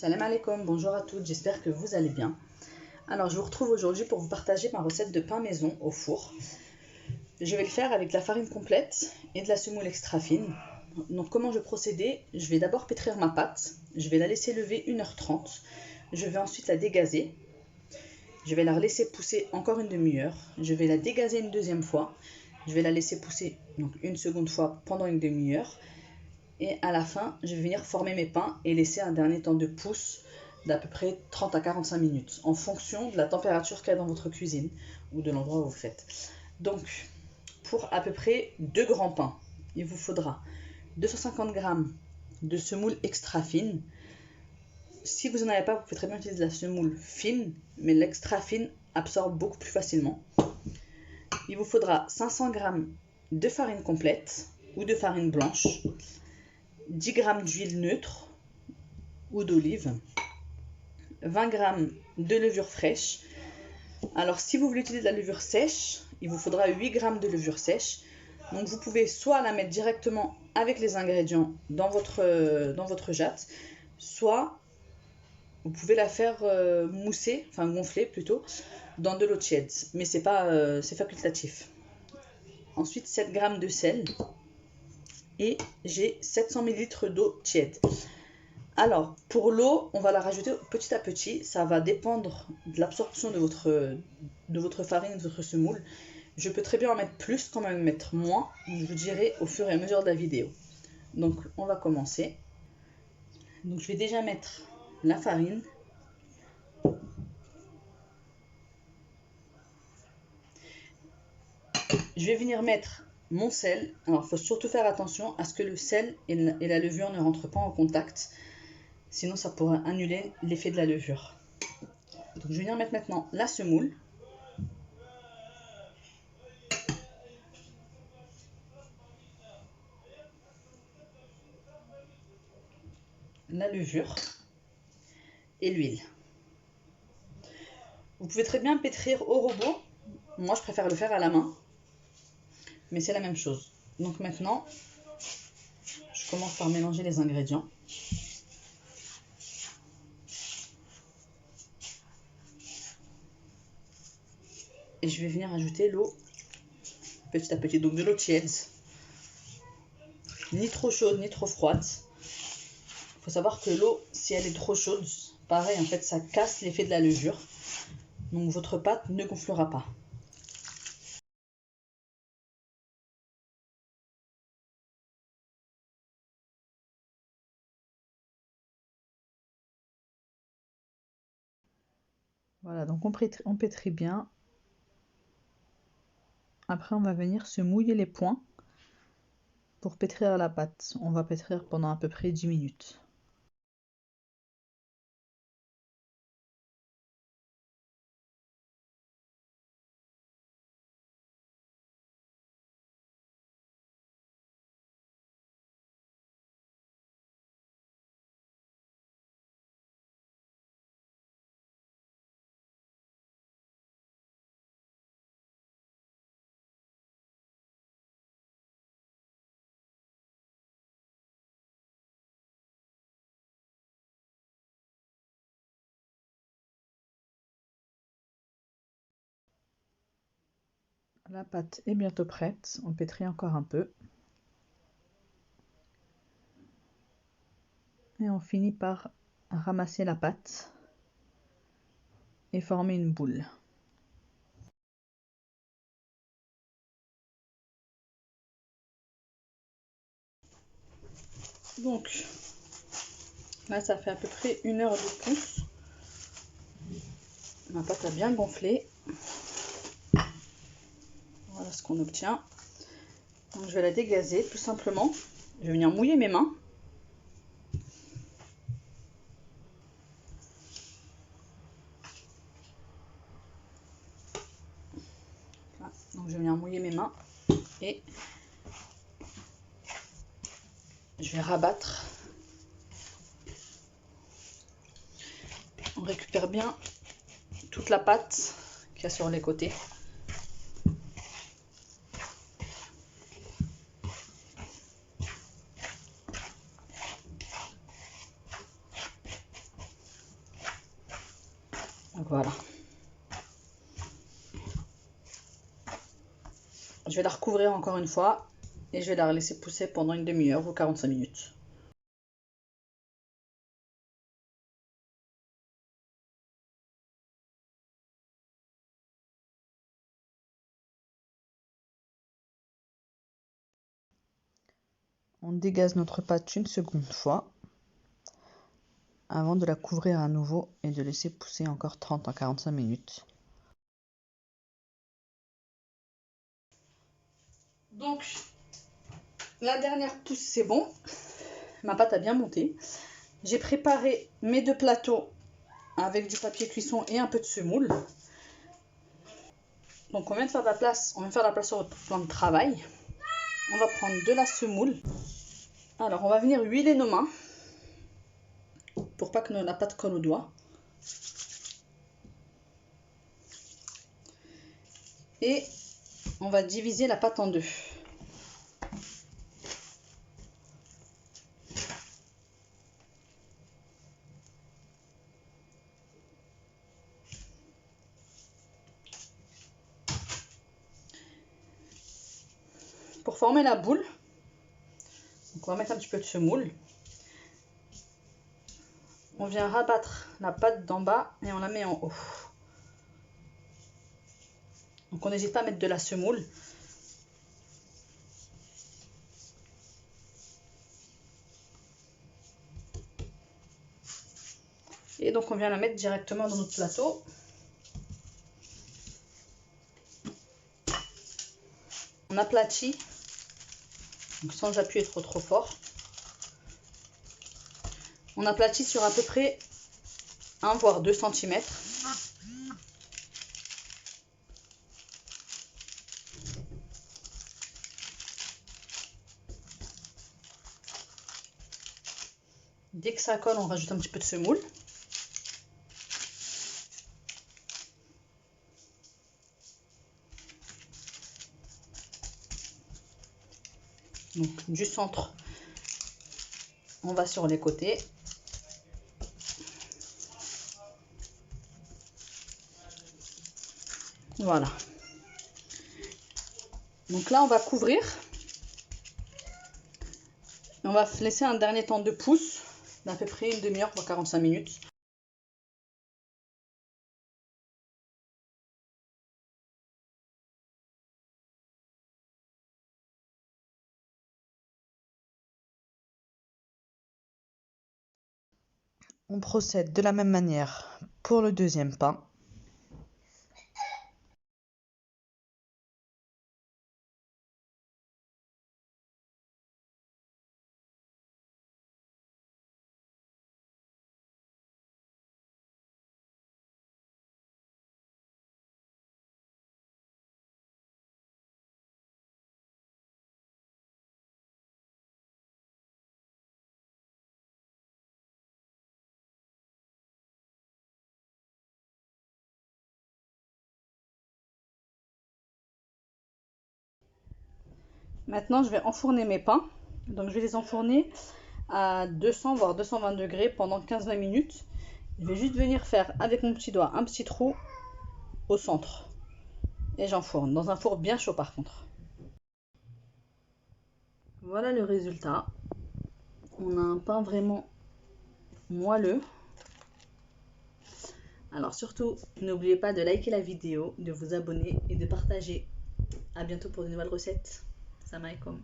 Salam alaikum, bonjour à toutes, j'espère que vous allez bien. Alors je vous retrouve aujourd'hui pour vous partager ma recette de pain maison au four. Je vais le faire avec de la farine complète et de la semoule extra fine. Donc comment je vais procéder? Je vais d'abord pétrir ma pâte, je vais la laisser lever 1h30, je vais ensuite la dégazer. Je vais la laisser pousser encore une demi-heure, je vais la dégazer une deuxième fois, je vais la laisser pousser donc une seconde fois pendant une demi-heure. Et à la fin, je vais venir former mes pains et laisser un dernier temps de pousse d'à peu près 30 à 45 minutes en fonction de la température qu'il y a dans votre cuisine ou de l'endroit où vous faites. Donc, pour à peu près 2 grands pains, il vous faudra 250 g de semoule extra fine. Si vous n'en avez pas, vous pouvez très bien utiliser de la semoule fine, mais l'extra fine absorbe beaucoup plus facilement. Il vous faudra 500 g de farine complète ou de farine blanche, 10 g d'huile neutre ou d'olive, 20 g de levure fraîche. Alors si vous voulez utiliser de la levure sèche, il vous faudra 8 g de levure sèche. Donc vous pouvez soit la mettre directement avec les ingrédients dans votre jatte, soit vous pouvez la faire mousser, enfin gonfler plutôt, dans de l'eau tiède. Mais c'est facultatif. Ensuite 7 g de sel et j'ai 700 ml d'eau tiède. Alors, pour l'eau, on va la rajouter petit à petit. Ça va dépendre de l'absorption de votre farine, de votre semoule. Je peux très bien en mettre plus, comme en mettre moins. Je vous dirai au fur et à mesure de la vidéo. Donc, on va commencer. Donc, je vais déjà mettre la farine. Je vais venir mettre mon sel. Alors, il faut surtout faire attention à ce que le sel et la levure ne rentrent pas en contact. Sinon, ça pourrait annuler l'effet de la levure. Donc, je vais venir mettre maintenant la semoule. La levure et l'huile. Vous pouvez très bien pétrir au robot. Moi, je préfère le faire à la main. Mais c'est la même chose. Donc maintenant, je commence par mélanger les ingrédients. Et je vais venir ajouter l'eau petit à petit. Donc de l'eau tiède. Ni trop chaude, ni trop froide. Il faut savoir que l'eau, si elle est trop chaude, pareil, en fait, ça casse l'effet de la levure. Donc votre pâte ne gonflera pas. Voilà, donc on pétrit bien. Après, on va venir se mouiller les poings pour pétrir la pâte. On va pétrir pendant à peu près 10 minutes. La pâte est bientôt prête. On pétrit encore un peu. Et on finit par ramasser la pâte et former une boule. Donc là, ça fait à peu près 1 heure de pouce. Ma pâte a bien gonflé. Voilà ce qu'on obtient. Donc je vais la dégazer tout simplement. Je vais venir mouiller mes mains. Voilà. Donc je vais venir mouiller mes mains et je vais rabattre. On récupère bien toute la pâte qu'il y a sur les côtés. Voilà. Je vais la recouvrir encore une fois et je vais la laisser pousser pendant une demi-heure ou 45 minutes. On dégaze notre pâte une seconde fois avant de la couvrir à nouveau et de laisser pousser encore 30 à 45 minutes. Donc, la dernière pousse, c'est bon. Ma pâte a bien monté. J'ai préparé mes 2 plateaux avec du papier cuisson et un peu de semoule. Donc on vient de faire de la place, sur votre plan de travail. On va prendre de la semoule. Alors on va venir huiler nos mains pour pas que la pâte colle aux doigts. Et on va diviser la pâte en 2. Pour former la boule, donc on va mettre un petit peu de semoule. On vient rabattre la pâte d'en bas et on la met en haut. Donc on n'hésite pas à mettre de la semoule. Et donc on vient la mettre directement dans notre plateau. On aplatit, donc sans appuyer trop fort. On aplatit sur à peu près 1 voire 2 cm. Dès que ça colle, on rajoute un petit peu de semoule. Donc du centre, on va sur les côtés. Voilà. Donc là, on va couvrir. On va laisser un dernier temps de pousse d'à peu près une demi-heure pour 45 minutes. On procède de la même manière pour le deuxième pain. Maintenant, je vais enfourner mes pains. Donc, je vais les enfourner à 200 voire 220 degrés pendant 15-20 minutes. Je vais juste venir faire avec mon petit doigt un petit trou au centre. Et j'enfourne dans un four bien chaud par contre. Voilà le résultat. On a un pain vraiment moelleux. Alors surtout, n'oubliez pas de liker la vidéo, de vous abonner et de partager. À bientôt pour de nouvelles recettes. Salam alaikum.